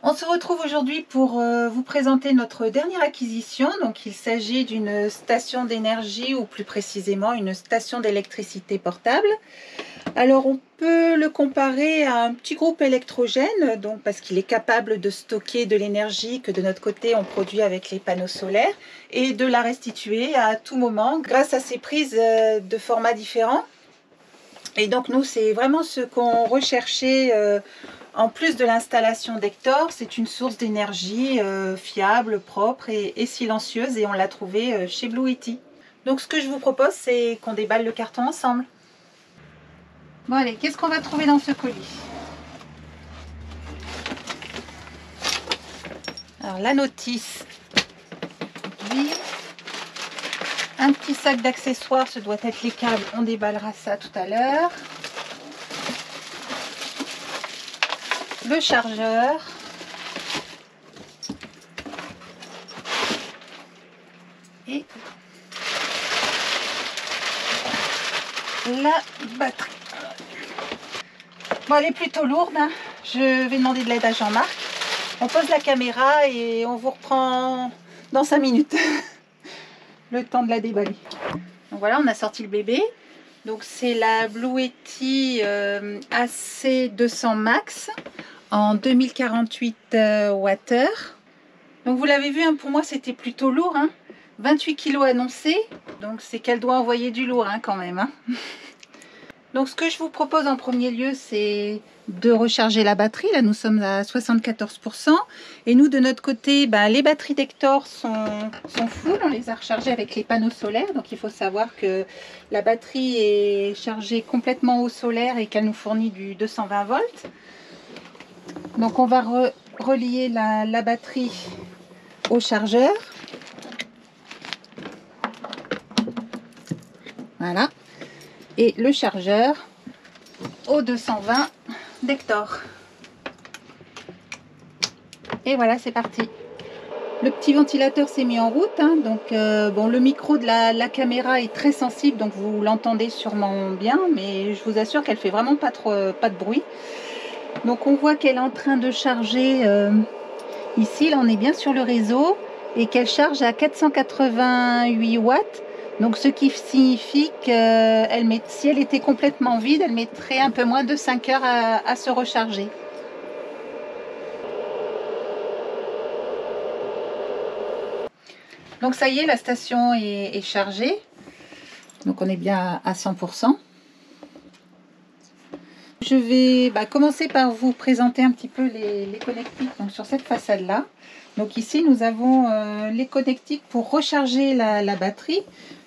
On se retrouve aujourd'hui pour vous présenter notre dernière acquisition. Donc il s'agit d'une station d'énergie ou plus précisément une station d'électricité portable. Alors on peut le comparer à un petit groupe électrogène, donc parce qu'il est capable de stocker de l'énergie que de notre côté on produit avec les panneaux solaires et de la restituer à tout moment grâce à ses prises de formats différents. Et donc nous c'est vraiment ce qu'on recherchait en plus de l'installation d'Hector. C'est une source d'énergie fiable, propre et silencieuse, et on l'a trouvée chez Blue Yeti. Donc ce que je vous propose, c'est qu'on déballe le carton ensemble. Bon allez, qu'est-ce qu'on va trouver dans ce colis? Alors la notice, oui. Un petit sac d'accessoires, ce doit être les câbles, on déballera ça tout à l'heure. Le chargeur. Et la batterie. Bon, elle est plutôt lourde, hein. Je vais demander de l'aide à Jean-Marc. On pose la caméra et on vous reprend dans 5 minutes. Le temps de la déballer. Donc voilà, on a sorti le bébé. Donc c'est la Blue Yeti AC200 Max en 2048 Wh. Donc vous l'avez vu, hein, pour moi c'était plutôt lourd, hein. 28 kg annoncé, donc c'est qu'elle doit envoyer du lourd, hein, quand même, hein. Donc ce que je vous propose en premier lieu, c'est de recharger la batterie. Là nous sommes à 74%, et nous de notre côté, les batteries d'Hector sont full. On les a rechargées avec les panneaux solaires. Donc il faut savoir que la batterie est chargée complètement au solaire et qu'elle nous fournit du 220 volts. Donc on va relier la batterie au chargeur. Voilà. Et le chargeur au 220 d'Hector. Et voilà, c'est parti. Le petit ventilateur s'est mis en route, hein, donc bon, le micro de la caméra est très sensible, donc vous l'entendez sûrement bien, mais je vous assure qu'elle fait vraiment pas de bruit. Donc on voit qu'elle est en train de charger ici. Là on est bien sur le réseau, et qu'elle charge à 488 watts. Donc ce qui signifie que si elle était complètement vide, elle mettrait un peu moins de 5 heures à se recharger. Donc ça y est, la station est chargée. Donc on est bien à 100%. Je vais commencer par vous présenter un petit peu les connectiques, donc sur cette façade là. Donc ici nous avons les connectiques pour recharger la batterie.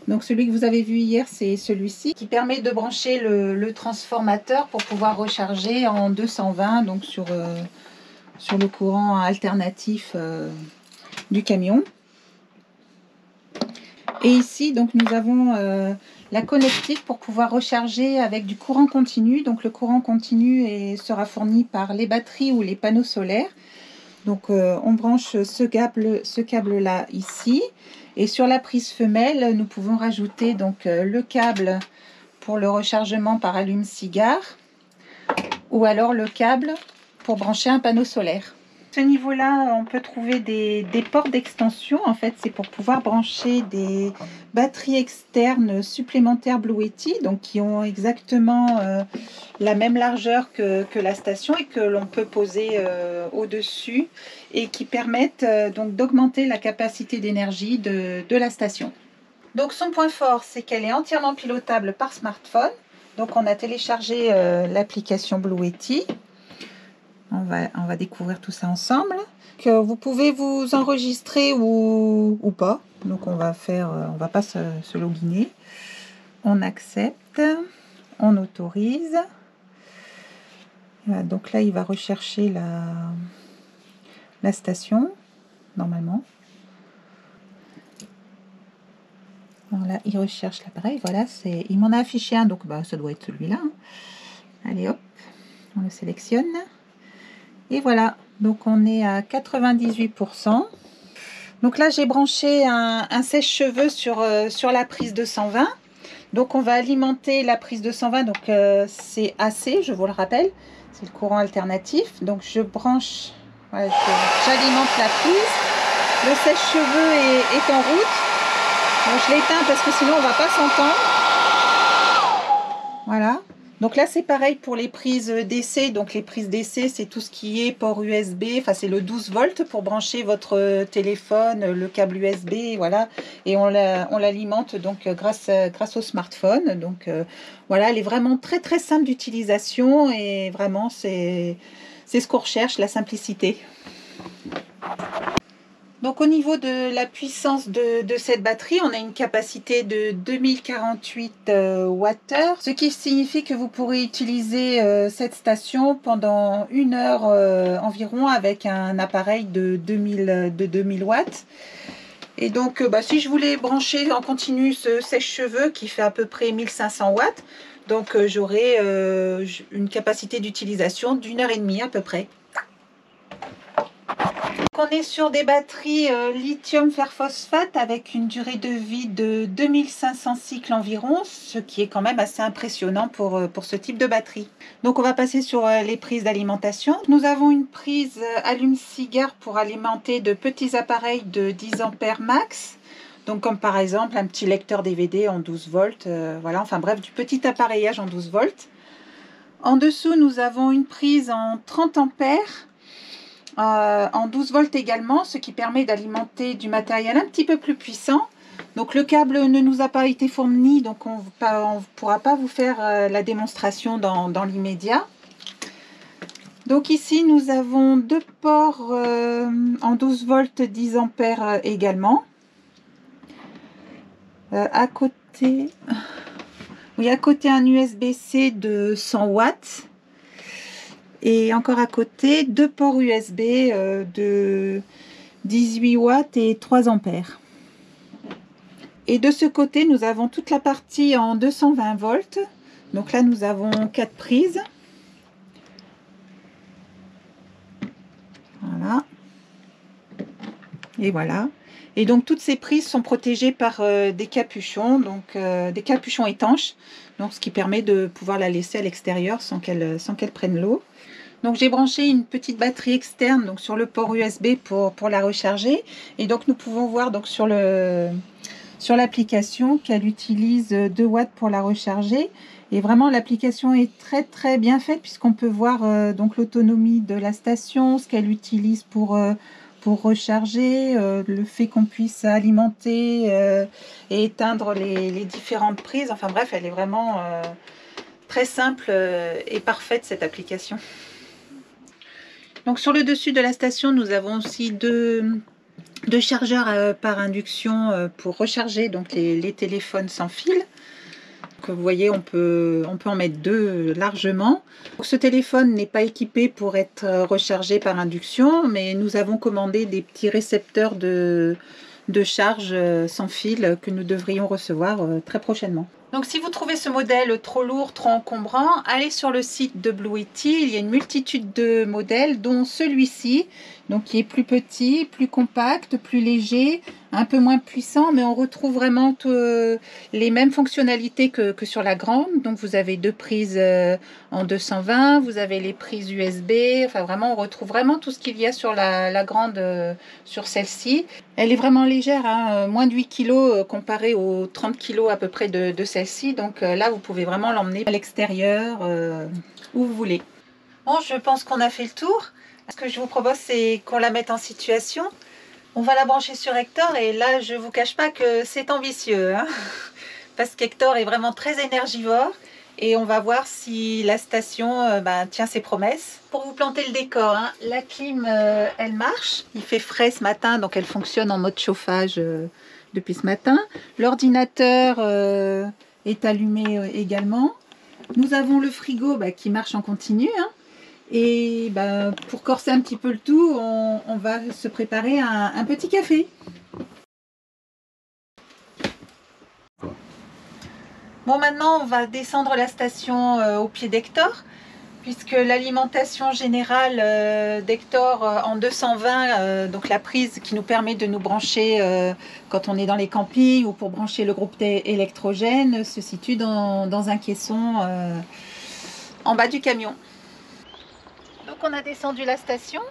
Donc celui que vous avez vu hier, c'est celui-ci qui permet de brancher le transformateur pour pouvoir recharger en 220, donc sur le courant alternatif du camion. Et ici donc nous avons la connectique pour pouvoir recharger avec du courant continu. Donc le courant continu sera fourni par les batteries ou les panneaux solaires. Donc on branche ce câble là ici, et sur la prise femelle nous pouvons rajouter donc le câble pour le rechargement par allume-cigare, ou alors le câble pour brancher un panneau solaire. À ce niveau là on peut trouver des ports d'extension. En fait c'est pour pouvoir brancher des batteries externes supplémentaires Blue Yeti, donc qui ont exactement la même largeur que la station, et que l'on peut poser au dessus, et qui permettent donc d'augmenter la capacité d'énergie de la station. Donc son point fort, c'est qu'elle est entièrement pilotable par smartphone. Donc on a téléchargé l'application Blue Yeti. On va découvrir tout ça ensemble. Vous pouvez vous enregistrer ou pas. Donc on va pas se loginer. On accepte, on autorise. Voilà, donc là il va rechercher la station normalement. Alors là il recherche l'appareil. Voilà, il m'en a affiché un, donc ça doit être celui-là. Allez hop, on le sélectionne. Et voilà, donc on est à 98%. Donc là j'ai branché un sèche-cheveux sur la prise 220. Donc on va alimenter la prise 220, donc c'est AC, je vous le rappelle, c'est le courant alternatif. Donc je branche Voilà, j'alimente la prise. Le sèche-cheveux est en route. Bon, je l'éteins parce que sinon on va pas s'entendre. Voilà. Donc là c'est pareil pour les prises DC. Donc les prises DC, c'est tout ce qui est port USB. Enfin c'est le 12 volts pour brancher votre téléphone, le câble USB, voilà. Et on l'alimente donc grâce au smartphone. Donc voilà, elle est vraiment très très simple d'utilisation et vraiment c'est ce qu'on recherche, la simplicité. Donc au niveau de la puissance de cette batterie, on a une capacité de 2048 Wh, ce qui signifie que vous pourrez utiliser cette station pendant 1 heure environ avec un appareil de 2000 watts. Et donc si je voulais brancher en continu ce sèche-cheveux qui fait à peu près 1500 watts, donc j'aurai une capacité d'utilisation d'1 heure et demie à peu près. On est sur des batteries lithium fer phosphate avec une durée de vie de 2500 cycles environ, ce qui est quand même assez impressionnant pour ce type de batterie. Donc on va passer sur les prises d'alimentation. Nous avons une prise allume-cigare pour alimenter de petits appareils de 10 ampères max. Donc comme par exemple un petit lecteur DVD en 12 volts, voilà, enfin bref, du petit appareillage en 12 volts. En dessous, nous avons une prise en 30 ampères. En 12 volts également, ce qui permet d'alimenter du matériel un petit peu plus puissant. Donc le câble ne nous a pas été fourni, donc on ne pourra pas vous faire la démonstration dans l'immédiat. Donc ici nous avons 2 ports en 12 volts 10 ampères également. À côté un USB-C de 100 watts. Et encore à côté, 2 ports USB de 18 watts et 3 ampères. Et de ce côté, nous avons toute la partie en 220 volts. Donc là, nous avons 4 prises. Voilà. Et voilà. Et donc, toutes ces prises sont protégées par des capuchons, donc des capuchons étanches. Donc, ce qui permet de pouvoir la laisser à l'extérieur sans qu'elle prenne l'eau. Donc j'ai branché une petite batterie externe donc sur le port USB pour la recharger. Et donc nous pouvons voir donc sur l'application qu'elle utilise 2 watts pour la recharger. Et vraiment l'application est très très bien faite puisqu'on peut voir donc l'autonomie de la station, ce qu'elle utilise pour recharger, le fait qu'on puisse alimenter et éteindre les différentes prises. Enfin bref, elle est vraiment très simple et parfaite cette application. Donc sur le dessus de la station, nous avons aussi deux chargeurs par induction pour recharger donc les téléphones sans fil. Donc, vous voyez, on peut en mettre 2 largement. Donc, ce téléphone n'est pas équipé pour être rechargé par induction, mais nous avons commandé des petits récepteurs de charge sans fil que nous devrions recevoir très prochainement. Donc si vous trouvez ce modèle trop lourd, trop encombrant, allez sur le site de Blue Yeti. Il y a une multitude de modèles, dont celui-ci, donc qui est plus petit, plus compact, plus léger, un peu moins puissant, mais on retrouve vraiment les mêmes fonctionnalités que sur la grande. Donc vous avez 2 prises en 220, vous avez les prises USB, enfin vraiment on retrouve vraiment tout ce qu'il y a sur la grande sur celle-ci. Elle est vraiment légère, hein, moins de 8 kg comparé aux 30 kg à peu près de celle-ci. Donc là vous pouvez vraiment l'emmener à l'extérieur, où vous voulez. Bon, je pense qu'on a fait le tour. Ce que je vous propose, c'est qu'on la mette en situation. On va la brancher sur Hector et là, je ne vous cache pas que c'est ambitieux, hein, parce qu'Hector est vraiment très énergivore et on va voir si la station tient ses promesses. Pour vous planter le décor, hein, la clim, elle marche. Il fait frais ce matin, donc elle fonctionne en mode chauffage depuis ce matin. L'ordinateur est allumé également. Nous avons le frigo qui marche en continu, hein. Et pour corser un petit peu le tout, on va se préparer un petit café. Bon, maintenant on va descendre la station au pied d'Hector, puisque l'alimentation générale d'Hector en 220, donc la prise qui nous permet de nous brancher quand on est dans les campings ou pour brancher le groupe électrogène, se situe dans un caisson en bas du camion. Donc on a descendu la station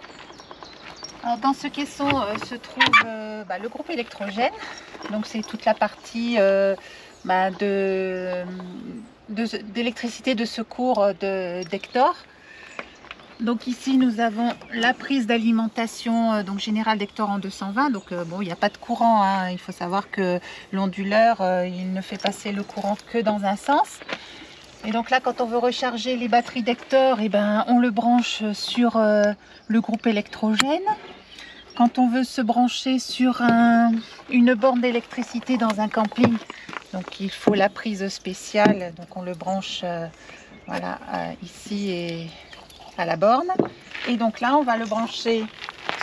Alors, dans ce caisson se trouve le groupe électrogène. Donc c'est toute la partie d'électricité de secours d'Hector. Donc ici nous avons la prise d'alimentation générale d'Hector en 220. Donc bon, il n'y a pas de courant, hein. Il faut savoir que l'onduleur il ne fait passer le courant que dans un sens. Et donc là, quand on veut recharger les batteries d'Hector, on le branche sur le groupe électrogène. Quand on veut se brancher sur une borne d'électricité dans un camping, donc il faut la prise spéciale. Donc on le branche ici et à la borne. Et donc là, on va le brancher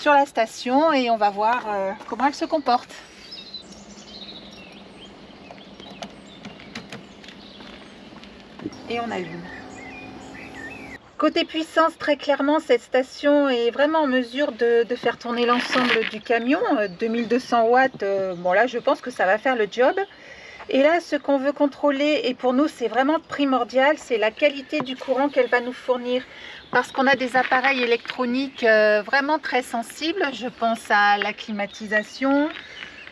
sur la station et on va voir comment elle se comporte. Et on allume. Côté puissance, très clairement, cette station est vraiment en mesure de faire tourner l'ensemble du camion. 2200 watts, bon là, je pense que ça va faire le job. Et là, ce qu'on veut contrôler, et pour nous, c'est vraiment primordial, c'est la qualité du courant qu'elle va nous fournir. Parce qu'on a des appareils électroniques vraiment très sensibles. Je pense à la climatisation,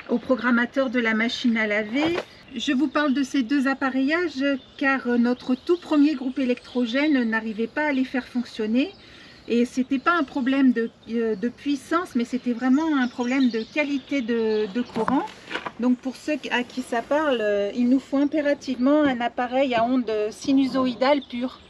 au programmateur de la machine à laver. Je vous parle de ces deux appareillages car notre tout premier groupe électrogène n'arrivait pas à les faire fonctionner. Et c'était pas un problème de puissance, mais c'était vraiment un problème de qualité de courant. Donc pour ceux à qui ça parle, il nous faut impérativement un appareil à onde sinusoïdale pure.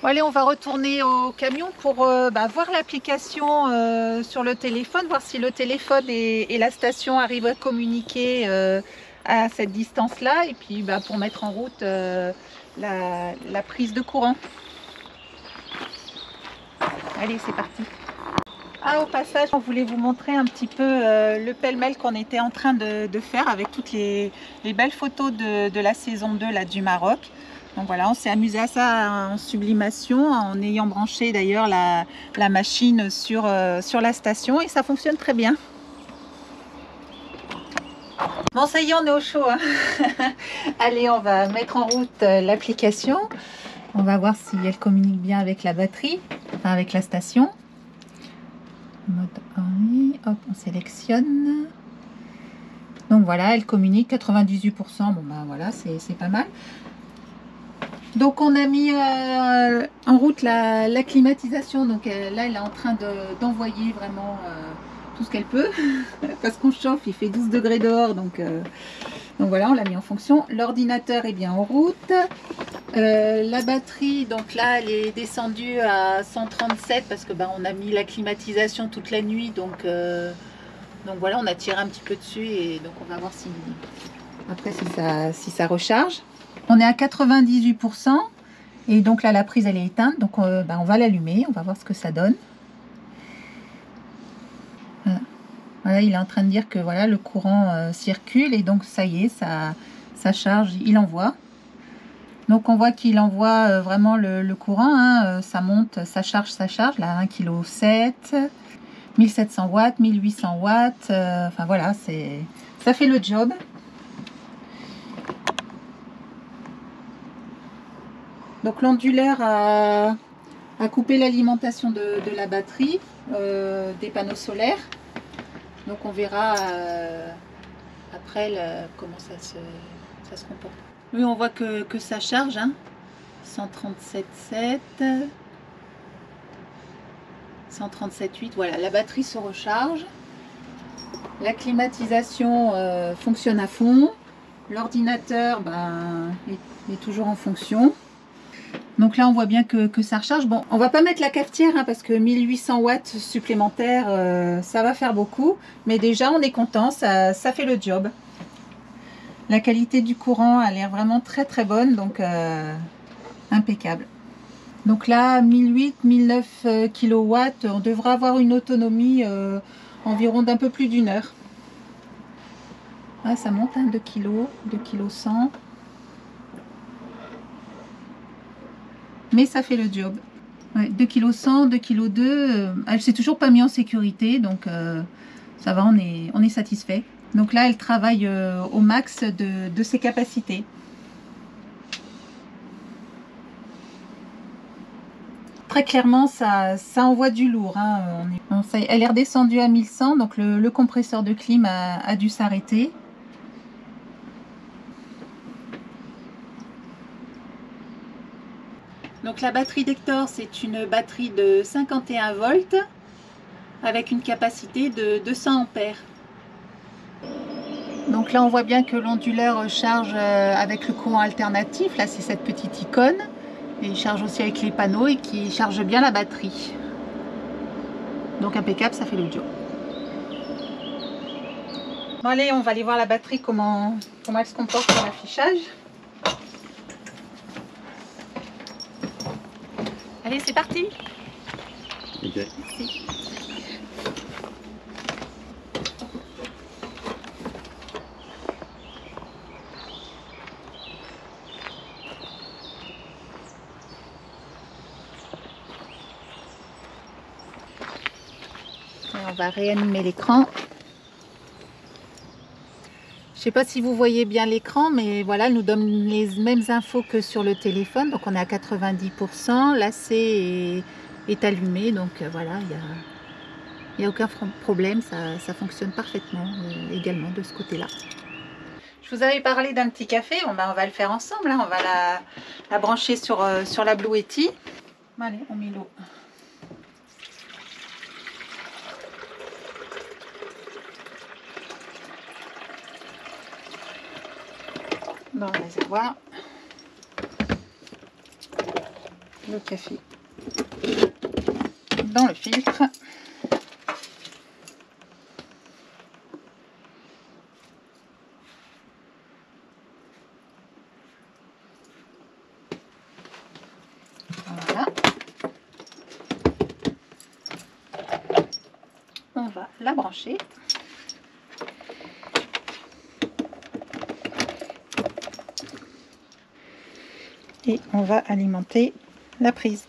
Bon, allez, on va retourner au camion pour voir l'application sur le téléphone, voir si le téléphone et la station arrivent à communiquer à cette distance-là, et puis pour mettre en route la prise de courant. Allez, c'est parti. Au passage, on voulait vous montrer un petit peu le pêle-mêle qu'on était en train de faire avec toutes les belles photos de la saison 2 là, du Maroc. Donc voilà, on s'est amusé à ça en sublimation, en ayant branché d'ailleurs la machine sur la station, et ça fonctionne très bien. Bon, ça y est, on est au chaud, hein. Allez, on va mettre en route l'application. On va voir si elle communique bien avec la batterie, enfin avec la station. Mode army, hop, on sélectionne. Donc voilà, elle communique 98%. Bon voilà, c'est pas mal. Donc on a mis en route la climatisation. Donc là, elle est en train d'envoyer vraiment tout ce qu'elle peut. Parce qu'on chauffe, il fait 12 degrés dehors. Donc voilà, on l'a mis en fonction. L'ordinateur est bien en route. La batterie, donc là, elle est descendue à 137 parce que on a mis la climatisation toute la nuit. Donc voilà, on a tiré un petit peu dessus et donc on va voir si ça recharge. On est à 98% et donc là la prise elle est éteinte, donc on va l'allumer, on va voir ce que ça donne. Voilà, il est en train de dire que voilà, le courant circule et donc ça y est, ça charge, il envoie. Donc on voit qu'il envoie vraiment le courant, hein, ça monte, ça charge, là 1,7 kg, 1700 watts, 1800 watts, enfin voilà, ça fait le job. Donc l'onduleur a coupé l'alimentation de la batterie, des panneaux solaires. Donc on verra après comment ça se comporte. Oui, on voit que ça charge, hein. 137,7, 137,8. Voilà, la batterie se recharge. La climatisation fonctionne à fond. L'ordinateur est toujours en fonction. Donc là, on voit bien que ça recharge. Bon, on va pas mettre la cafetière hein, parce que 1800 watts supplémentaires, ça va faire beaucoup. Mais déjà, on est content, ça fait le job. La qualité du courant a l'air vraiment très très bonne, donc impeccable. Donc là, 1008-1009 kW, on devra avoir une autonomie environ d'un peu plus d'une heure. Ah, ça monte, hein, 2 kg, 2 kg 100. Mais ça fait le job. Ouais, 2 kg 100, 2 kg 2. Elle s'est toujours pas mise en sécurité, donc ça va, on est satisfait. Donc là, elle travaille au max de ses capacités. Très clairement, ça envoie du lourd. Hein. Elle est redescendue à 1100, donc le compresseur de clim a dû s'arrêter. Donc la batterie d'Hector, c'est une batterie de 51 volts avec une capacité de 200 ampères. Donc là, on voit bien que l'onduleur charge avec le courant alternatif. Là, c'est cette petite icône. Et il charge aussi avec les panneaux et qui charge bien la batterie. Donc impeccable, ça fait le job. Bon allez, on va aller voir la batterie, comment elle se comporte sur l'affichage. Allez, c'est parti. Ok. Merci. On va réanimer l'écran. Je ne sais pas si vous voyez bien l'écran, mais voilà, elle nous donne les mêmes infos que sur le téléphone. Donc on est à 90%. L'AC est allumé, donc voilà, il n'y a aucun problème. Ça fonctionne parfaitement également de ce côté-là. Je vous avais parlé d'un petit café. Bon, ben, on va le faire ensemble. Hein. On va la brancher sur la Blue Yeti. Allez, on met l'eau. Dans le réservoir, le café dans le filtre. Voilà. On va la brancher. Et on va alimenter la prise.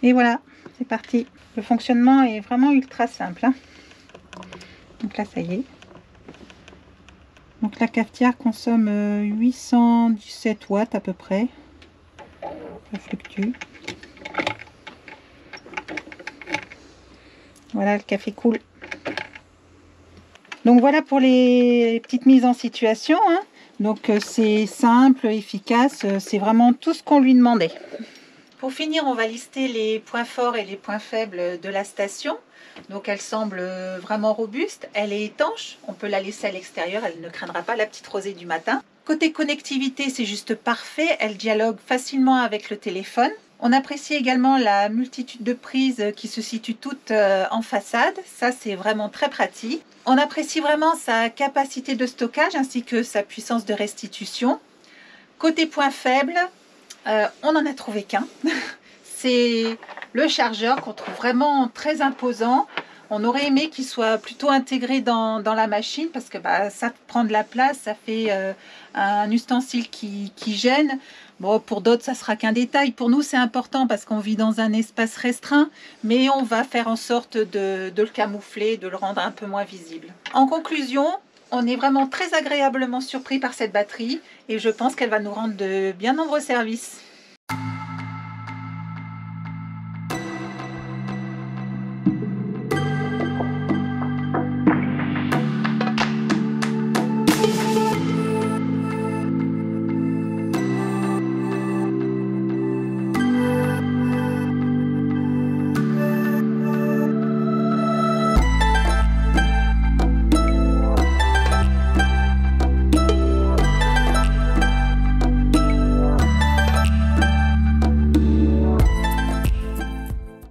Et voilà, c'est parti. Le fonctionnement est vraiment ultra simple. Hein. Donc là, ça y est. Donc la cafetière consomme 817 watts à peu près. Ça fluctue. Voilà, le café coule. Donc voilà pour les petites mises en situation. Hein. Donc c'est simple, efficace, c'est vraiment tout ce qu'on lui demandait. Pour finir, on va lister les points forts et les points faibles de la station. Donc elle semble vraiment robuste, elle est étanche, on peut la laisser à l'extérieur, elle ne craindra pas la petite rosée du matin. Côté connectivité, c'est juste parfait, elle dialogue facilement avec le téléphone. On apprécie également la multitude de prises qui se situent toutes en façade, ça c'est vraiment très pratique. On apprécie vraiment sa capacité de stockage ainsi que sa puissance de restitution. Côté point faible, on n'en a trouvé qu'un. C'est le chargeur qu'on trouve vraiment très imposant. On aurait aimé qu'il soit plutôt intégré dans la machine parce que ça prend de la place, ça fait un ustensile qui gêne. Bon, pour d'autres, ça sera qu'un détail. Pour nous, c'est important parce qu'on vit dans un espace restreint, mais on va faire en sorte de le camoufler, de le rendre un peu moins visible. En conclusion, on est vraiment très agréablement surpris par cette batterie et je pense qu'elle va nous rendre de bien nombreux services.